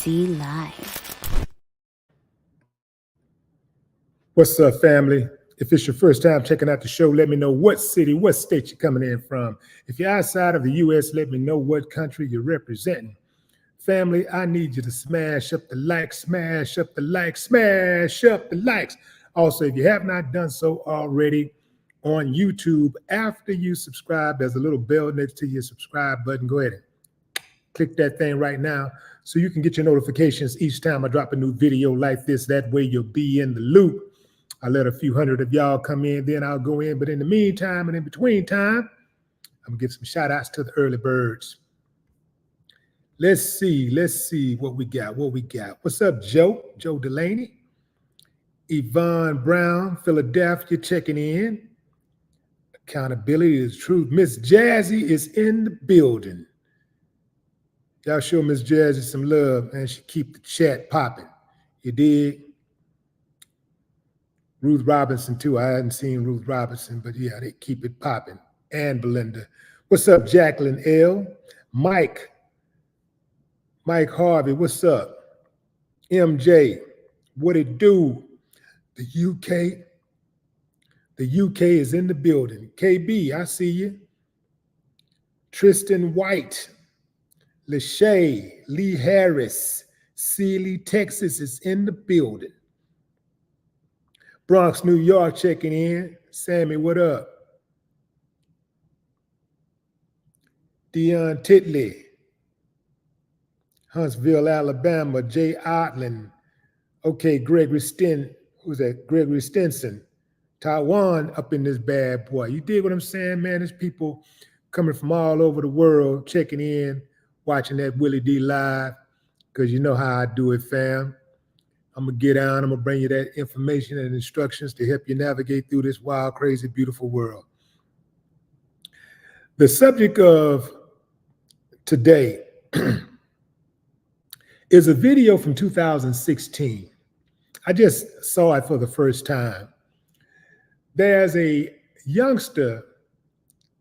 Live. What's up, family? If it's your first time checking out the show, let me know what city, what state you're coming in from. If you're outside of the U.S., let me know what country you're representing. Family, I need you to smash up the likes, smash up the likes, smash up the likes. Also, if you have not done so already on YouTube, after you subscribe, there's a little bell next to your subscribe button. Go ahead and click that thing right now so you can get your notifications each time I drop a new video like this. That way you'll be in the loop. I let a few hundred of y'all come in, then I'll go in. But in the meantime and in between time, I'm gonna give some shout outs to the early birds. Let's see what we got. What's up, Joe Delaney? Yvonne Brown, Philadelphia, checking in. Accountability is truth. Miss Jazzy is in the building. Y'all show Miss Jazzy some love, and she keep the chat popping. You dig? Ruth Robinson, too. I hadn't seen Ruth Robinson, but yeah, they keep it popping. And Belinda. What's up, Jacqueline L? Mike Harvey, what's up? MJ, what it do? The UK is in the building. KB, I see you. Tristan White, Lachey, Lee Harris, Sealy, Texas is in the building. Bronx, New York checking in. Sammy, what up? Dion Titley. Huntsville, Alabama. Jay Otland. Okay, Gregory who's that? Gregory Stinson. Taiwan up in this bad boy. You dig what I'm saying, man? There's people coming from all over the world checking in, watching that Willie D Live, because you know how I do it, fam. I'm going to get on. I'm going to bring you that information and instructions to help you navigate through this wild, crazy, beautiful world. The subject of today is a video from 2016. I just saw it for the first time. There's a youngster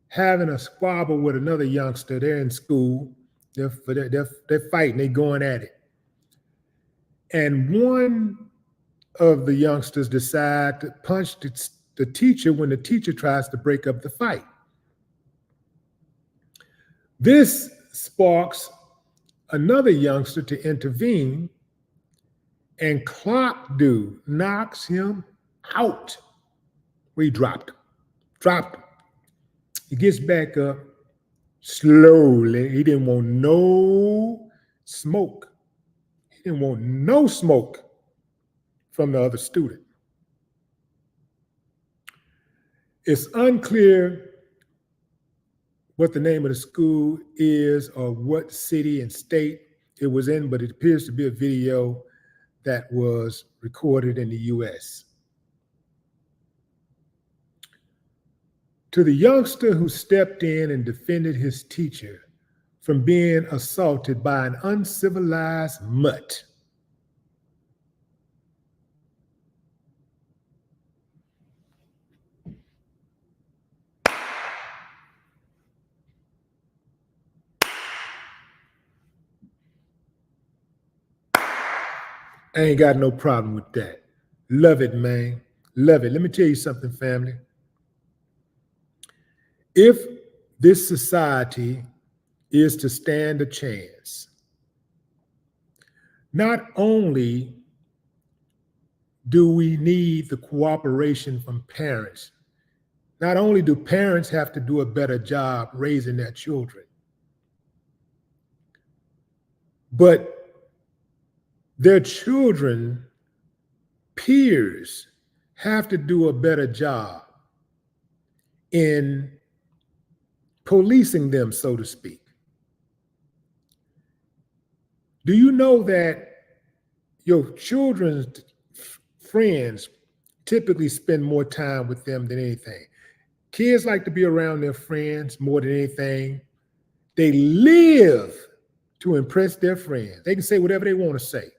having a squabble with another youngster. They're in school. They're fighting. They're going at it. And one of the youngsters decide to punch the teacher when the teacher tries to break up the fight. This sparks another youngster to intervene, and clock dude knocks him out. We dropped him. He gets back up slowly. He didn't want no smoke. He didn't want no smoke from the other student. It's unclear what the name of the school is or what city and state it was in, but it appears to be a video that was recorded in the US. To the youngster who stepped in and defended his teacher from being assaulted by an uncivilized mutt, I ain't got no problem with that. Love it, man. Love it. Let me tell you something, family. If this society is to stand a chance, not only do we need the cooperation from parents, not only do parents have to do a better job raising their children, but their children, peers, have to do a better job in policing them, so to speak. Do you know that your children's friends typically spend more time with them than anything? Kids like to be around their friends more than anything. They live to impress their friends. They can say whatever they want to say,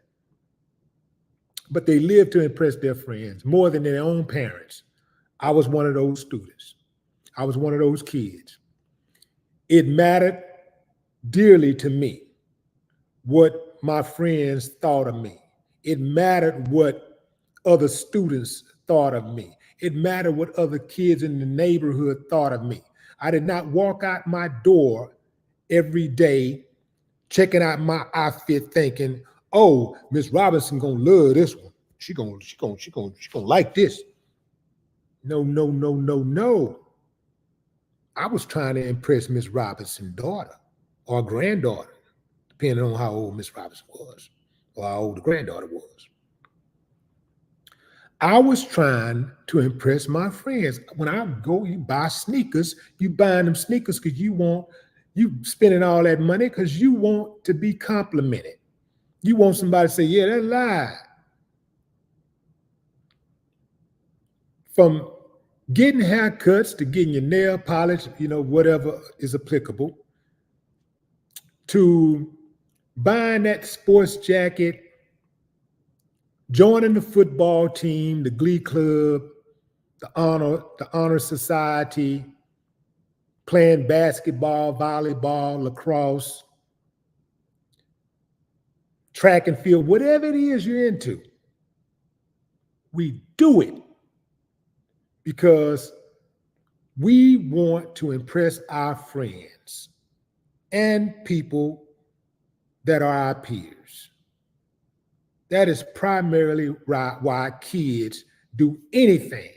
but they live to impress their friends more than their own parents. I was one of those students. I was one of those kids. It mattered dearly to me what my friends thought of me. It mattered what other students thought of me. It mattered what other kids in the neighborhood thought of me. I did not walk out my door every day checking out my outfit thinking, oh, Miss Robinson gonna love this one. She gonna like this. No, no, no, no, no. I was trying to impress Miss Robinson's daughter or granddaughter, depending on how old Miss Robinson was or how old the granddaughter was. I was trying to impress my friends. When I go, you buy sneakers, you buying them sneakers because you spending all that money because you want to be complimented. You want somebody to say, yeah, that's live. From getting haircuts to getting your nail polish, whatever is applicable, to buying that sports jacket, joining the football team, the glee club, the honor society, playing basketball, volleyball, lacrosse, track and field, whatever it is you're into. We do it because we want to impress our friends and people that are our peers. That is primarily why kids do anything.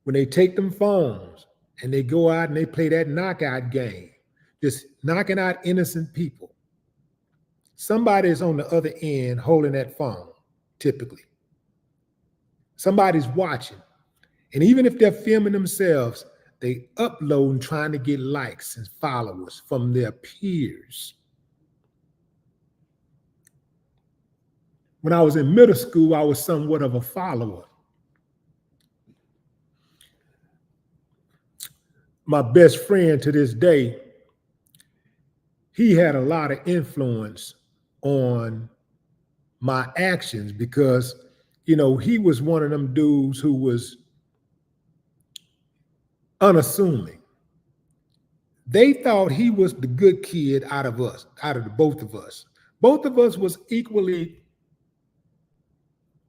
When they take them phones and they go out and they play that knockout game, just knocking out innocent people, somebody is on the other end holding that phone, typically. Somebody's watching. And even if they're filming themselves, they upload and trying to get likes and followers from their peers. When I was in middle school, I was somewhat of a follower. My best friend to this day, he had a lot of influence on my actions because, he was one of them dudes who was unassuming. They thought he was the good kid out of us, out of the both of us. Both of us was equally,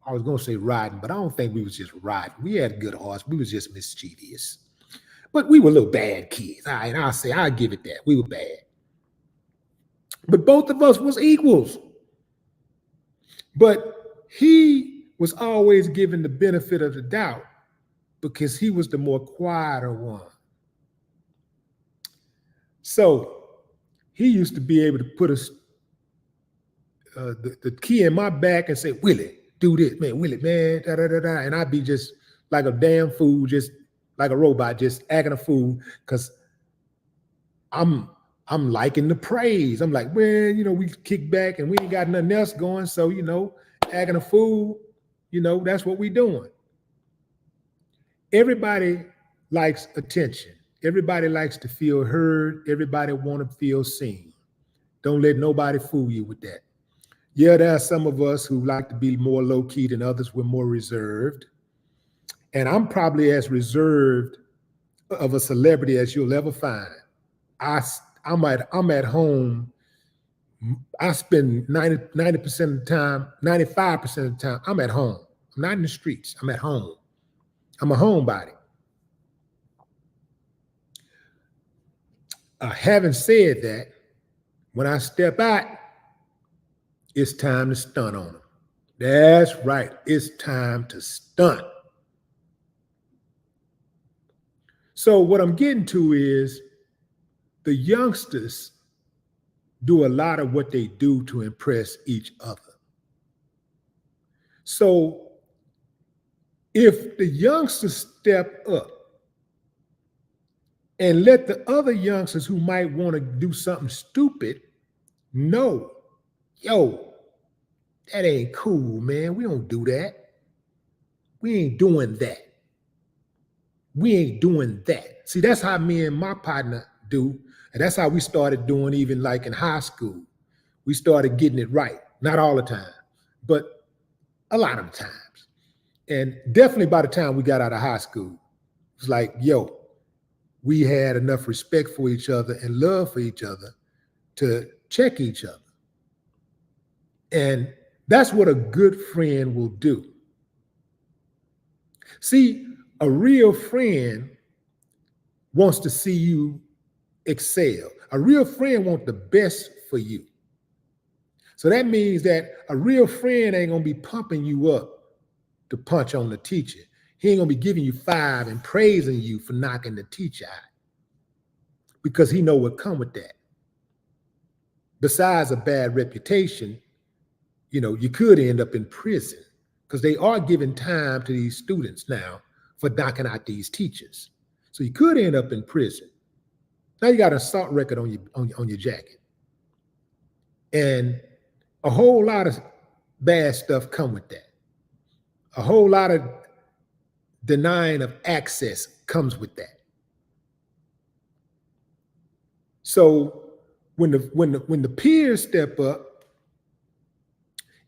I was going to say riding, but I don't think we was just riding. We had good hearts. We was just mischievous. But we were little bad kids. All right, I'll give it that. We were bad. But both of us was equals. But he was always given the benefit of the doubt because he was the more quieter one. So he used to be able to put the key in my back and say, Willie, do this, man, Willie, man, da, da, da, da. And I'd be just like a damn fool, just like a robot, just acting a fool because I'm liking the praise. I'm like, man, we kick back and we ain't got nothing else going. So, acting a fool, that's what we doing. Everybody likes attention. Everybody likes to feel heard. Everybody want to feel seen. Don't let nobody fool you with that. Yeah, there are some of us who like to be more low-key than others. We're more reserved. And I'm probably as reserved of a celebrity as you'll ever find. I'm at home. I spend 90% of the time, 95% of the time, I'm at home. I'm not in the streets. I'm at home. I'm a homebody. Having said that, when I step out, it's time to stunt on them. That's right. It's time to stunt. So what I'm getting to is the youngsters do a lot of what they do to impress each other. So if the youngsters step up and let the other youngsters who might want to do something stupid know, yo, that ain't cool, man. We don't do that. We ain't doing that. We ain't doing that. See, that's how me and my partner do. And that's how we started doing even like in high school. We started getting it right. Not all the time, but a lot of the times. And definitely by the time we got out of high school, it's like, yo, we had enough respect for each other and love for each other to check each other. And that's what a good friend will do. See, a real friend wants to see you excel. A real friend wants the best for you. So that means that a real friend ain't gonna be pumping you up to punch on the teacher. He ain't gonna be giving you 5 and praising you for knocking the teacher out, because he know what come with that. Besides a bad reputation, you know, you could end up in prison, because they are giving time to these students now for knocking out these teachers. So you could end up in prison. Now you got an assault record on your jacket. And a whole lot of bad stuff come with that. A whole lot of denying of access comes with that. So when the peers step up,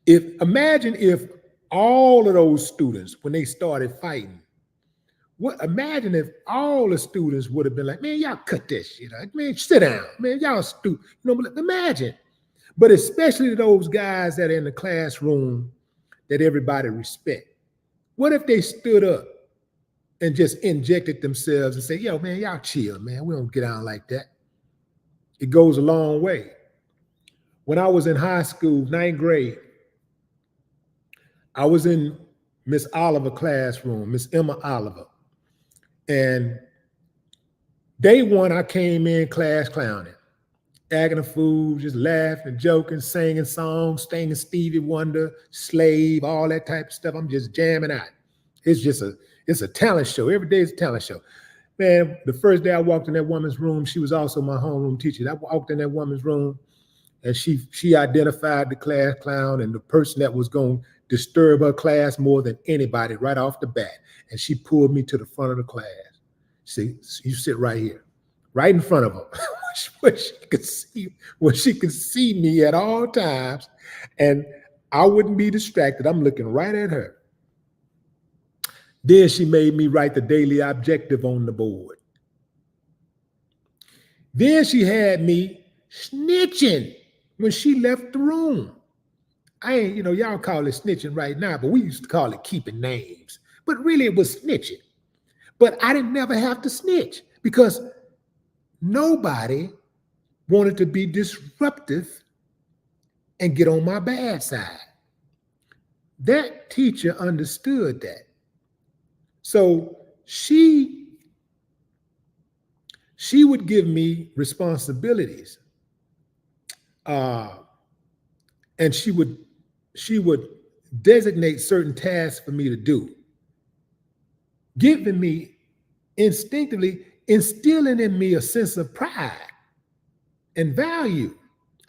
imagine if all of those students, when they started fighting, imagine if all the students would have been like, man, y'all cut that shit out. Man, sit down. Man, y'all stupid. You know, imagine. But especially those guys that are in the classroom that everybody respect. What if they stood up and just injected themselves and say, yo, man, y'all chill, man. We don't get on like that. It goes a long way. When I was in high school, 9th grade, I was in Miss Oliver classroom, Miss Emma Oliver. And day one, I came in class clowning, acting a fool, just laughing and joking, singing songs, singing Stevie Wonder, Slave, all that type of stuff. I'm just jamming out. It's a talent show. Every day is a talent show. Man, the first day I walked in that woman's room, she was also my homeroom teacher. I walked in that woman's room and she identified the class clown and the person that was going to disturb her class more than anybody right off the bat. And she pulled me to the front of the class. See, you sit right here, right in front of her, where she could see me at all times, and I wouldn't be distracted. I'm looking right at her. Then she made me write the daily objective on the board. Then she had me snitching when she left the room. I ain't, y'all call it snitching right now, but we used to call it keeping names. But really it was snitching. But I didn't never have to snitch because nobody wanted to be disruptive and get on my bad side. That teacher understood that. So she would give me responsibilities. And she would designate certain tasks for me to do, giving me instinctively, instilling in me a sense of pride and value.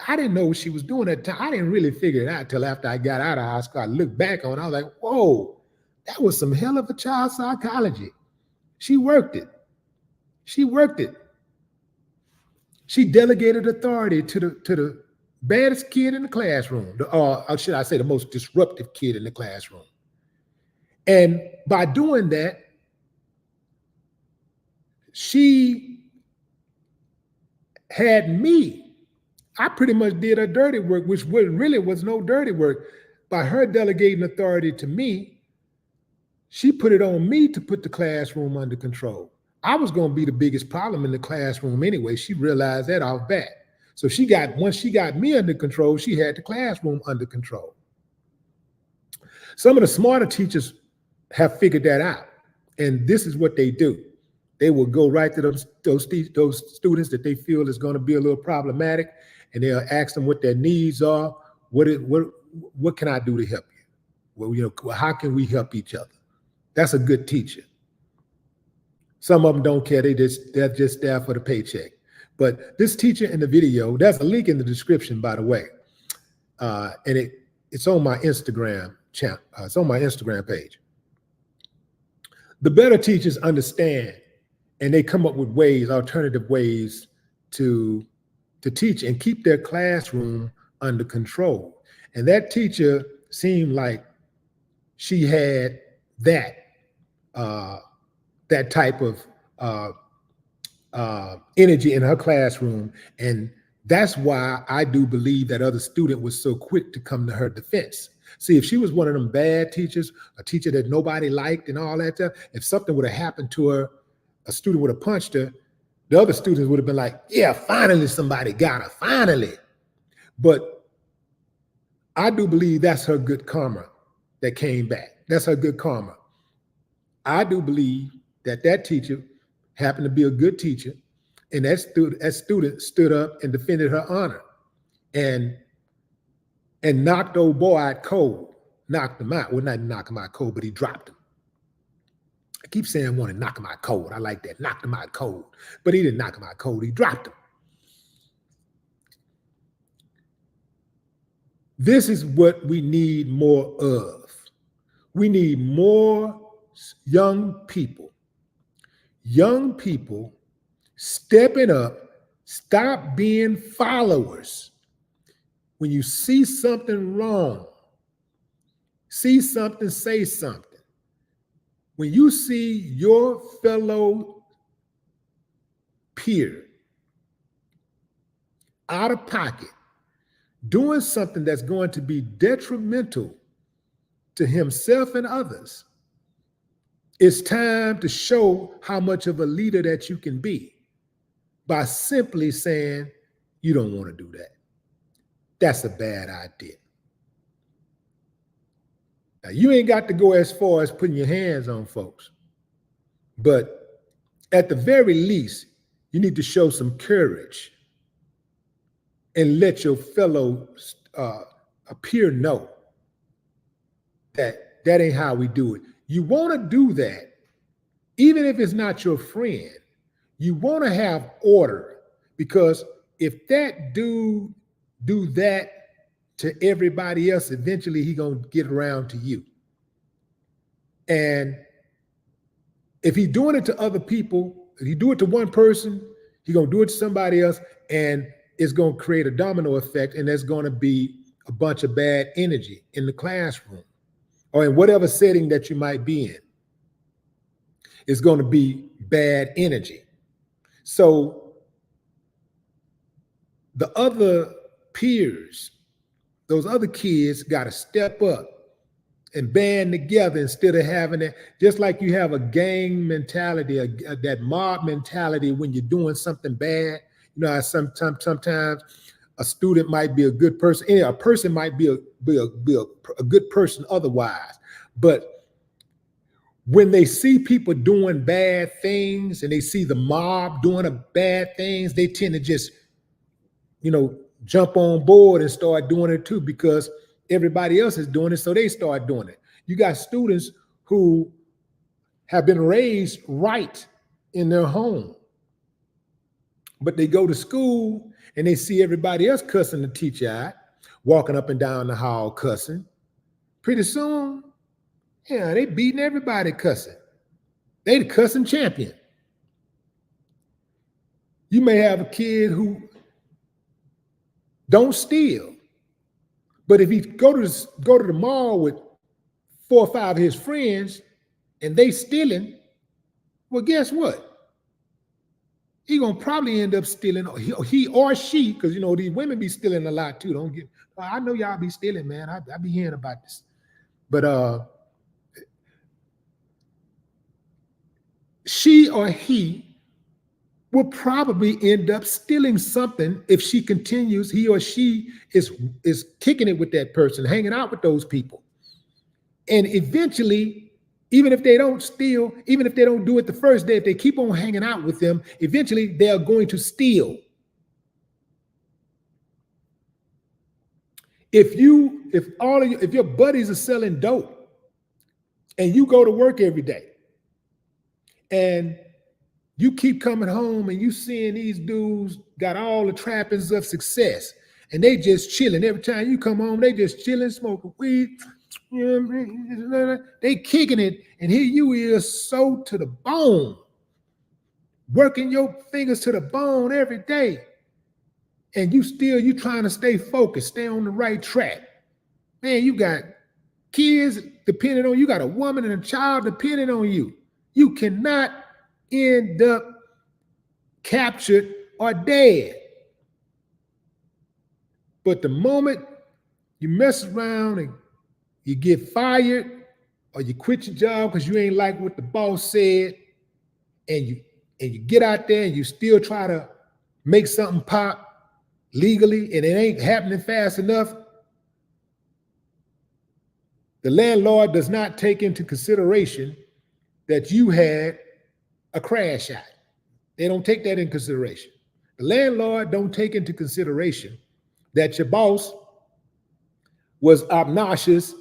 I didn't know what she was doing at the time. I didn't really figure it out till after I got out of high school. I looked back on it, I was like, whoa, that was some hell of a child psychology. She worked it. She worked it. She delegated authority to the baddest kid in the classroom, or should I say the most disruptive kid in the classroom. And by doing that, she had me. I pretty much did her dirty work, which really was no dirty work. By her delegating authority to me, she put it on me to put the classroom under control. I was going to be the biggest problem in the classroom anyway. She realized that off bat. So once she got me under control, she had the classroom under control. Some of the smarter teachers have figured that out. And this is what they do. They will go right to those students that they feel is going to be a little problematic, and they'll ask them what their needs are. What can I do to help you? Well, how can we help each other? That's a good teacher. Some of them don't care. They're just there for the paycheck. But this teacher in the video, there's a link in the description, by the way, and it's on my Instagram channel. It's on my Instagram page. The better teachers understand, and they come up with alternative ways to teach and keep their classroom under control. And that teacher seemed like she had that type of energy in her classroom, and That's why I do believe that other student was so quick to come to her defense. See, if she was one of them bad teachers, a teacher that nobody liked and all that stuff, if something would have happened to her, a student would have punched her, the other students would have been like, yeah, finally somebody got her, finally. But I do believe that's her good karma that came back. That's her good karma. I do believe that that teacher happened to be a good teacher, and that student stood up and defended her honor and knocked old boy out cold, knocked him out. Well, not knock him out cold, but he dropped him. I keep saying I want to knock him out cold. I like that, knocked him out cold. But he didn't knock him out cold, he dropped him. This is what we need more of. We need more young people stepping up, stop being followers. When you see something wrong, see something, say something. When you see your fellow peer out of pocket, doing something that's going to be detrimental to himself and others, it's time to show how much of a leader that you can be by simply saying, you don't want to do that. That's a bad idea. Now, you ain't got to go as far as putting your hands on folks, but at the very least, you need to show some courage and let your fellow peer know that that ain't how we do it. You want to do that, even if it's not your friend. You want to have order, because if that dude do that to everybody else, eventually he gonna get around to you. And if he's doing it to other people, if he do it to one person, he gonna do it to somebody else, and it's gonna create a domino effect, and there's gonna be a bunch of bad energy in the classroom or in whatever setting that you might be in. It's gonna be bad energy. So the other peers, those other kids got to step up and band together instead of having it, just like you have a gang mentality, that mob mentality when you're doing something bad. You know, sometimes a student might be a good person, and a person might be a good person otherwise. But when they see people doing bad things and they see the mob doing bad things, they tend to just, jump on board and start doing it too, because everybody else is doing it, so they start doing it. You got students who have been raised right in their home, but they go to school and they see everybody else cussing the teacher out, walking up and down the hall cussing. Pretty soon, they beating everybody cussing. They the cussing champion. You may have a kid who don't steal, but if he go to the mall with 4 or 5 of his friends and they stealing, well, guess what? He gonna probably end up stealing, he or she, because these women be stealing a lot too. I know y'all be stealing, man. I be hearing about this, but she or he will probably end up stealing something if she continues, he or she is kicking it with that person, hanging out with those people. And eventually, even if they don't steal, even if they don't do it the first day, if they keep on hanging out with them, eventually they are going to steal. If your buddies are selling dope and you go to work every day and you keep coming home and you seeing these dudes got all the trappings of success and they just chilling. Every time you come home, they just chilling, smoking weed. They kicking it, and here you is so to the bone, working your fingers to the bone every day. And you trying to stay focused, stay on the right track. Man, you got kids depending on you, got a woman and a child depending on you. You cannot end up captured or dead. But the moment you mess around and you get fired or you quit your job because you ain't like what the boss said, and you get out there and you still try to make something pop legally and it ain't happening fast enough, the landlord does not take into consideration that you had a crash out. They don't take that in consideration. The landlord don't take into consideration that your boss was obnoxious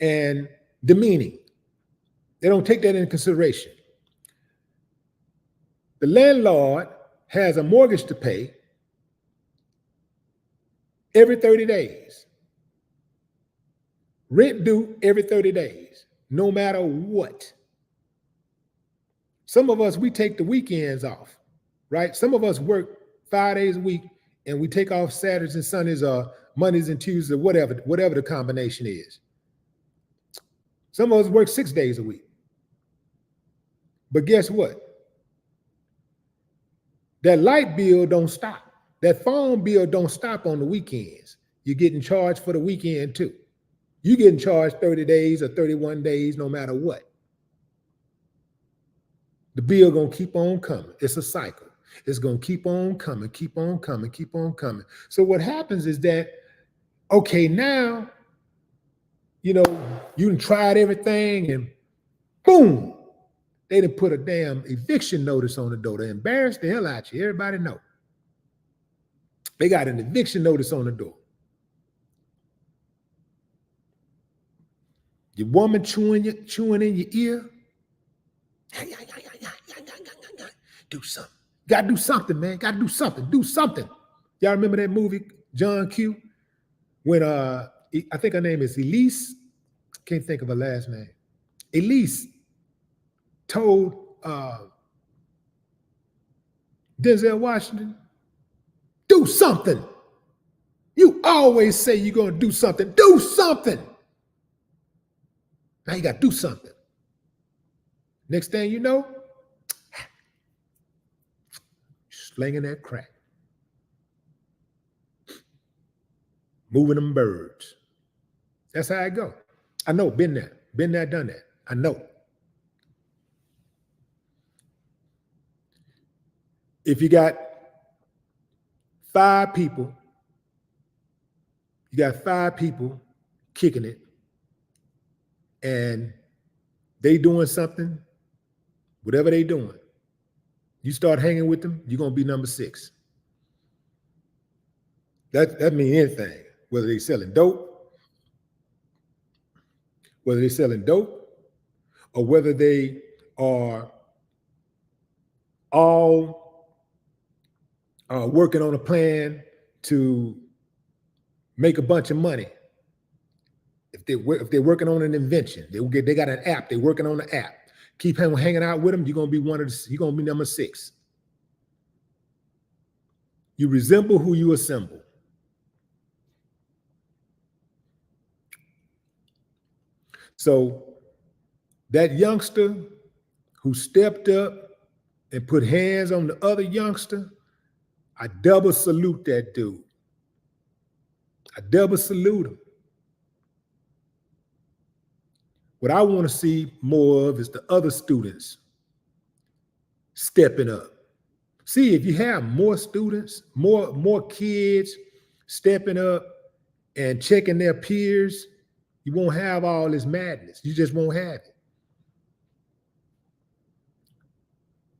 and demeaning. They don't take that into consideration. The landlord has a mortgage to pay every 30 days. Rent due every 30 days, no matter what. Some of us, we take the weekends off, right? Some of us work 5 days a week and we take off Saturdays and Sundays or Mondays and Tuesdays or whatever the combination is. Some of us work 6 days a week. But guess what? That light bill don't stop. That phone bill don't stop on the weekends. You're getting charged for the weekend too. You're getting charged 30 days or 31 days, no matter what. The bill gonna keep on coming. It's a cycle. It's gonna keep on coming, keep on coming, keep on coming. So what happens is that, okay, now, you know, you done tried everything and boom, they done put a damn eviction notice on the door. They embarrassed the hell out you. Everybody know. They got an eviction notice on the door. Your woman chewing in your ear. Do something. Gotta do something, man. Gotta do something. Do something. Y'all remember that movie, John Q? When I think her name is Elise. Can't think of her last name. Elise told Denzel Washington, do something. You always say you're gonna do something. Do something. Now you gotta do something. Next thing you know, slanging that crack. Moving them birds. That's how I go. I know, been there, done that. I know. If you got 5 people, kicking it, and they doing something, whatever they doing, you start hanging with them, you're gonna be number 6. That means anything, whether they selling dope, or whether they are all working on a plan to make a bunch of money. If they're working on an invention, they got an app. They're working on an app. Keep hanging out with them. You're gonna be you're gonna be number 6. You resemble who you assemble. So that youngster who stepped up and put hands on the other youngster, I double salute that dude. I double salute him. What I want to see more of is the other students stepping up. See, if you have more students, more kids stepping up and checking their peers, you won't have all this madness. You just won't have it.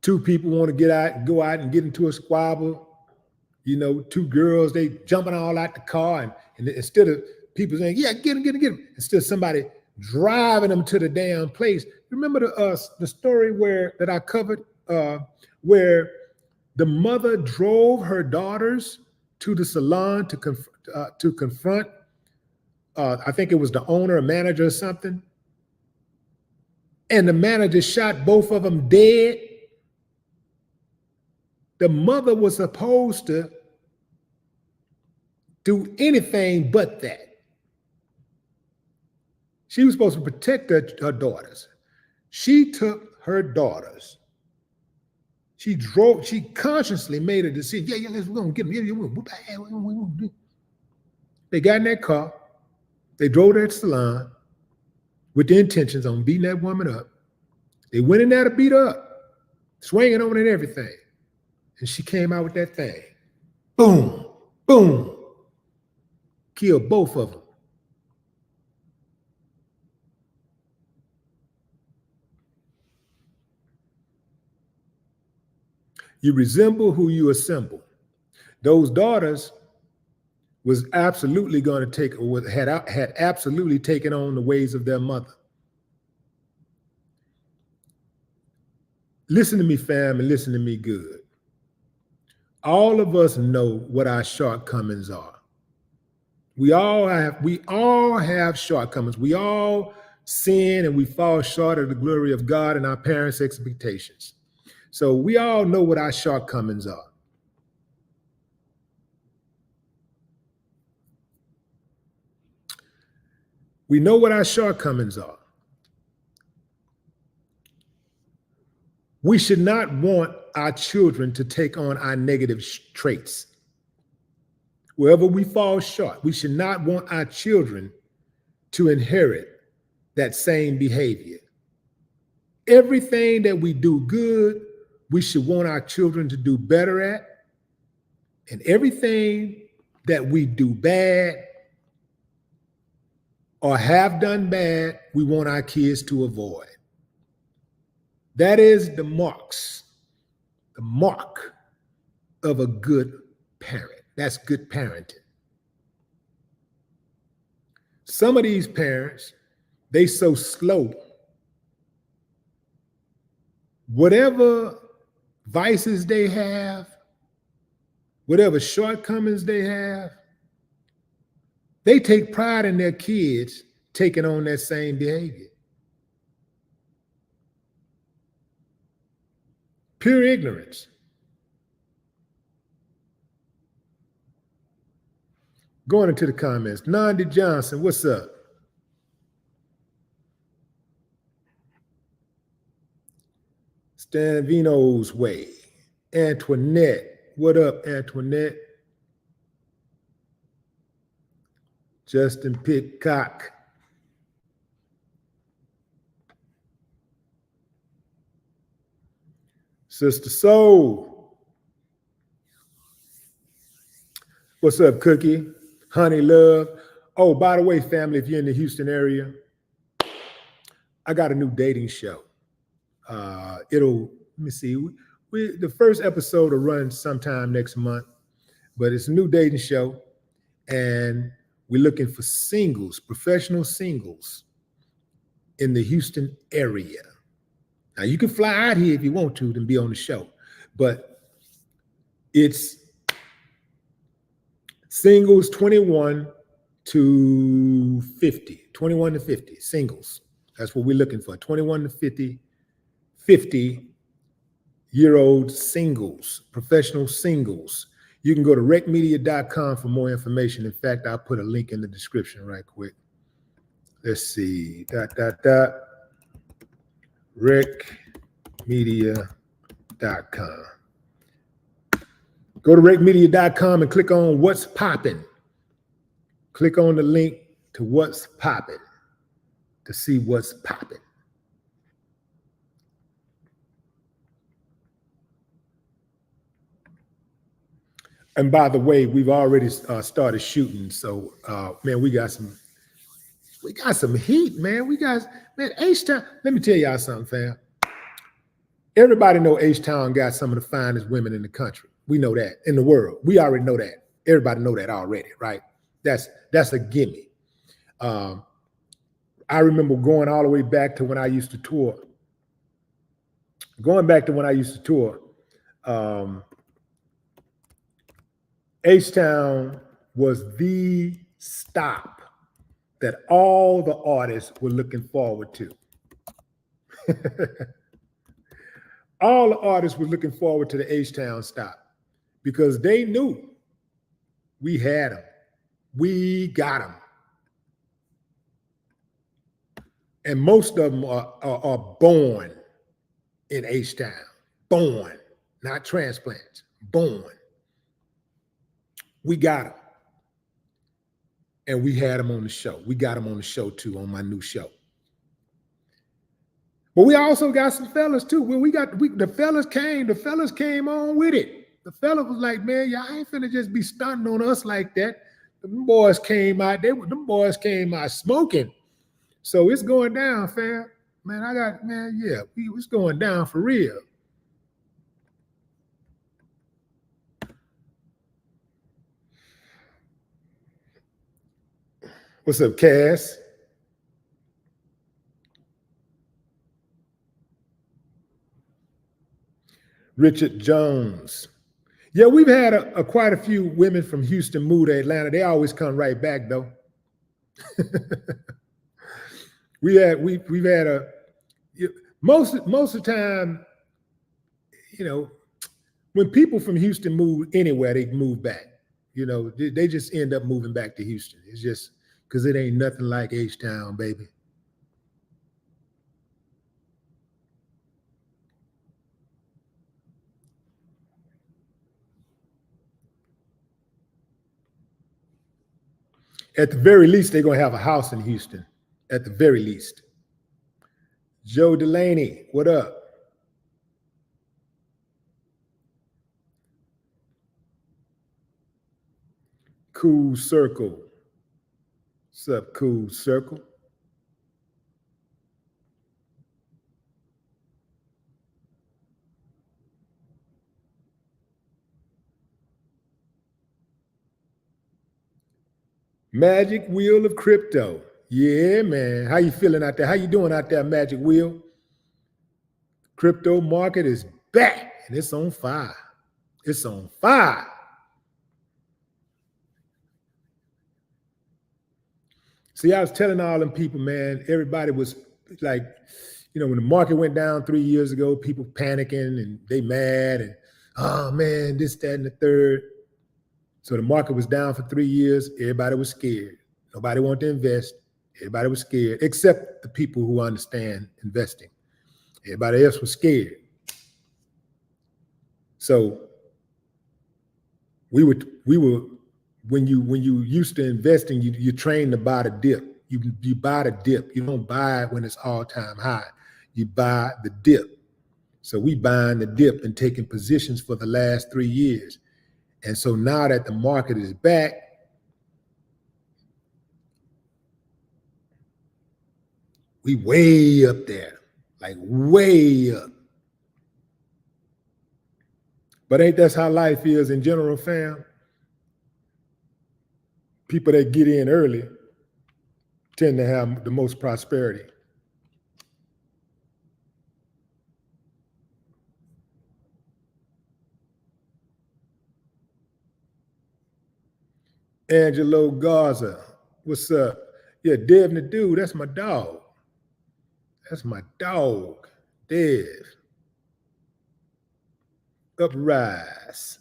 2 people want to go out and get into a squabble. You know, 2 girls, they jumping all out the car, and instead of people saying, yeah, get him, instead of somebody driving them to the damn place. Remember the story that I covered, where the mother drove her daughters to the salon to confront, I think it was the owner or manager or something, and the manager shot both of them dead. The mother was supposed to do anything but that. She was supposed to protect her daughters. She took her daughters. She consciously made a decision. Yeah, we're going to get them. They got in that car. They drove to that salon with the intentions on beating that woman up. They went in there to beat her up, swinging on it and everything. And she came out with that thing. Boom, boom. Killed both of them. You resemble who you assemble. Those daughters was absolutely going to take, had absolutely taken on the ways of their mother. Listen to me, fam, and listen to me good. All of us know what our shortcomings are. We all have shortcomings. We all sin and we fall short of the glory of God and our parents' expectations. So we all know what our shortcomings are. We know what our shortcomings are. We should not want our children to take on our negative traits. Wherever we fall short, we should not want our children to inherit that same behavior. Everything that we do good, we should want our children to do better at. And everything that we do bad or have done bad, we want our kids to avoid. That is the mark of a good parent. That's good parenting. Some of these parents, they so slow. Whatever vices they have, whatever shortcomings they have, they take pride in their kids taking on that same behavior. Pure ignorance. Going into the comments. Nandi Johnson, what's up? Stan Vino's way. Antoinette. What up, Antoinette? Justin Pitcock. Sister Soul. What's up, Cookie? Honey Love. Oh, by the way, family, if you're in the Houston area, I got a new dating show. Let me see, the first episode will run sometime next month, but it's a new dating show, and we're looking for singles, professional singles in the Houston area. Now, you can fly out here if you want to and be on the show, but it's singles 21 to 50 singles. That's what we're looking for, 21 to 50-year-old singles, professional singles. You can go to recmedia.com for more information. In fact, I'll put a link in the description right quick. Let's see, recmedia.com. Go to recmedia.com and click on What's Poppin'. Click on the link to What's Poppin' to see what's poppin'. And by the way, we've already started shooting. So, man, we got some heat, man. H-Town. Let me tell y'all something, fam. Everybody know H-Town got some of the finest women in the country. We know that, in the world. We already know that. Everybody know that already, right? That's a gimme. I remember going all the way back to when I used to tour. H-Town was the stop that all the artists were looking forward to. All the artists were looking forward to the H-Town stop because they knew we had them. We got them. And most of them are born in H-Town. Born, not transplants, born. We got them. And we had them on the show. We got them on the show too, on my new show. But we also got some fellas too. Well, the fellas came on with it. The fella was like, man, y'all ain't finna just be stunting on us like that. Them boys came out, smoking. So it's going down, fam. Man, it's going down for real. What's up, Cass? Richard Jones. Yeah, we've had quite a few women from Houston move to Atlanta. They always come right back though. we've had most of the time, when people from Houston move anywhere, they move back. They just end up moving back to Houston. It's just because it ain't nothing like H-Town, baby. At the very least, they're going to have a house in Houston. At the very least. Joe Delaney, what up? Cool Circle. What's up, Cool Circle? Magic Wheel of Crypto. Yeah, man. How you feeling out there? How you doing out there, Magic Wheel? Crypto market is back and it's on fire. It's on fire. See, I was telling all them people, man, everybody was like, when the market went down 3 years ago, people panicking and they mad and, oh man, this, that, and the third. So the market was down for 3 years. Everybody was scared. Nobody wanted to invest. Everybody was scared, except the people who understand investing. Everybody else was scared. So we were when you used to investing, you train to buy the dip. You buy the dip. You don't buy it when it's all-time high. You buy the dip. So we buying the dip and taking positions for the last 3 years. And so now that the market is back, we way up there, like way up. But ain't that how life is in general, fam? People that get in early tend to have the most prosperity. Angelo Garza, what's up? Yeah, Dev the dude, that's my dog. That's my dog, Dev. Uprise.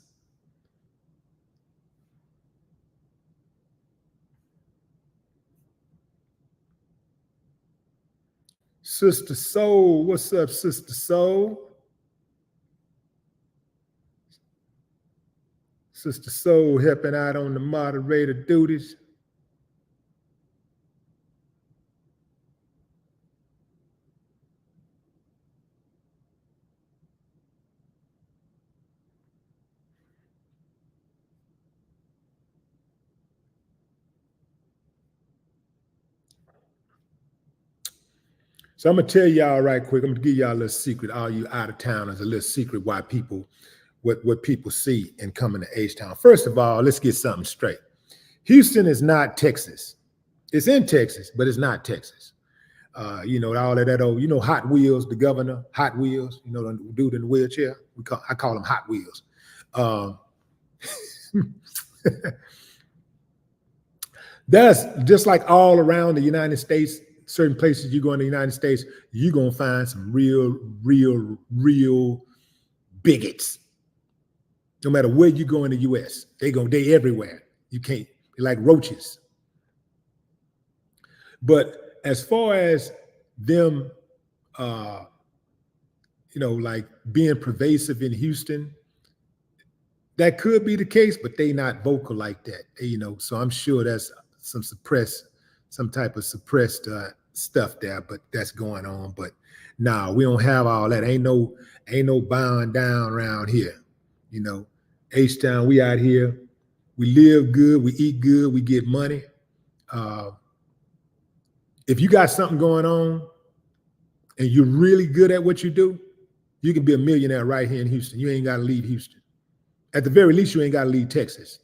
Sister Soul, what's up, Sister Soul? Sister Soul helping out on the moderator duties. So I'm gonna tell y'all right quick. I'm gonna give y'all a little secret. All you out of towners, a little secret why people, what people see in coming to H-Town. First of all, let's get something straight. Houston is not Texas. It's in Texas, but it's not Texas. All of that old, Hot Wheels, the governor, Hot Wheels, the dude in the wheelchair. I call him Hot Wheels. That's just like all around the United States. Certain places you go in the United States, you're gonna find some real bigots. No matter where you go in the US, they everywhere. You can't, they're like roaches. But as far as them like being pervasive in Houston, that could be the case, but they not vocal like that. So I'm sure that's some type of suppressed stuff there, but that's going on. But nah, we don't have all that. Ain't no bowing down around here. You know, H-Town, we out here, we live good, we eat good, we get money. If you got something going on and you're really good at what you do, you can be a millionaire right here in Houston. You ain't got to leave Houston. At the very least, you ain't got to leave Texas.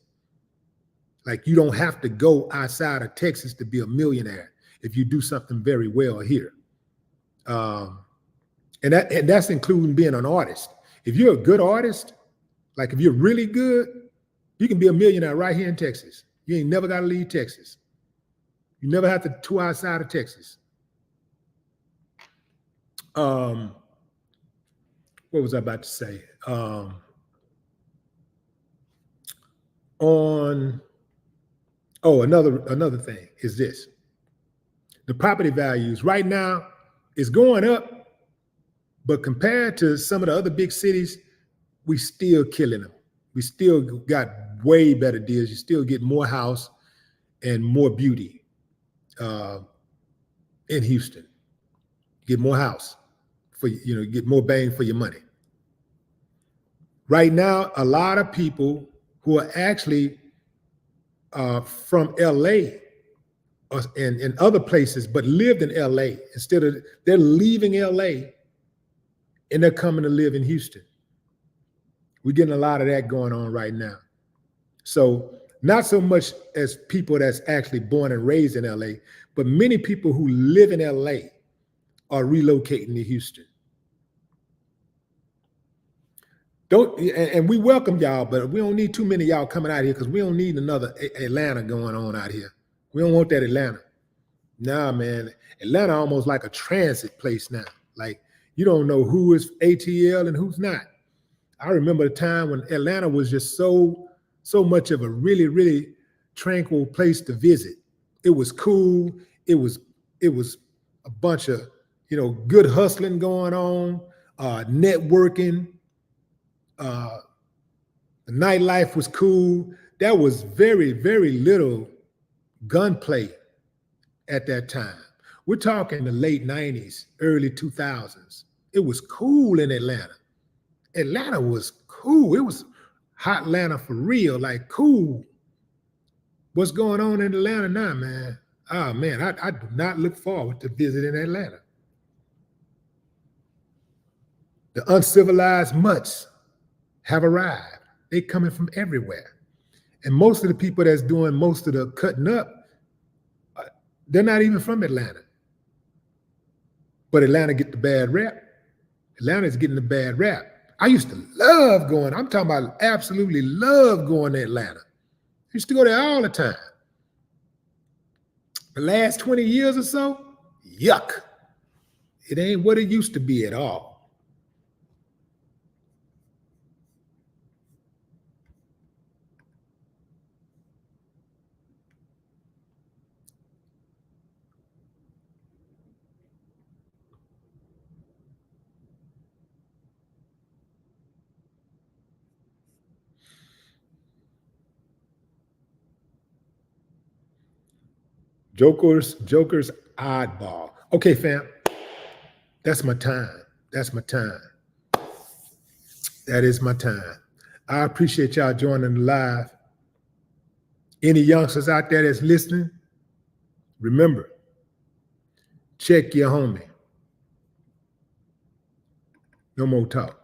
Like, you don't have to go outside of Texas to be a millionaire if you do something very well here. And that's including being an artist. If you're a good artist, like if you're really good, you can be a millionaire right here in Texas. You ain't never got to leave Texas. You never have to tour outside of Texas. What was I about to say? Another thing is this. The property values right now is going up, but compared to some of the other big cities, we still killing them. We still got way better deals. You still get more house and more beauty in Houston. Get more house for, get more bang for your money. Right now, a lot of people who are actually from LA and other places, but lived in LA, they're leaving LA and they're coming to live in Houston. We're getting a lot of that going on right now. So not so much as people that's actually born and raised in LA, but many people who live in LA are relocating to Houston. And we welcome y'all, but we don't need too many y'all coming out here, because we don't need another Atlanta going on out here. We don't want that Atlanta. Nah, man, Atlanta almost like a transit place now. Like, you don't know who is ATL and who's not. I remember the time when Atlanta was just so much of a really, really tranquil place to visit. It was cool. It was a bunch of, good hustling going on, networking. The nightlife was cool. There was very, very little gunplay at that time. We're talking the late 90s, early 2000s. It was cool in Atlanta. Atlanta was cool. It was hot Atlanta for real, like cool. What's going on in Atlanta now, man? Oh, man, I do not look forward to visiting Atlanta. The uncivilized mutts have arrived. They coming from everywhere. And most of the people that's doing most of the cutting up, they're not even from Atlanta. But Atlanta get the bad rap. Atlanta's getting the bad rap. I used to love going, I'm talking about absolutely love going to Atlanta. I used to go there all the time. The last 20 years or so, yuck. It ain't what it used to be at all. Joker's oddball. Okay, fam. That's my time. That's my time. That is my time. I appreciate y'all joining the live. Any youngsters out there that's listening, remember, check your homie. No more talk.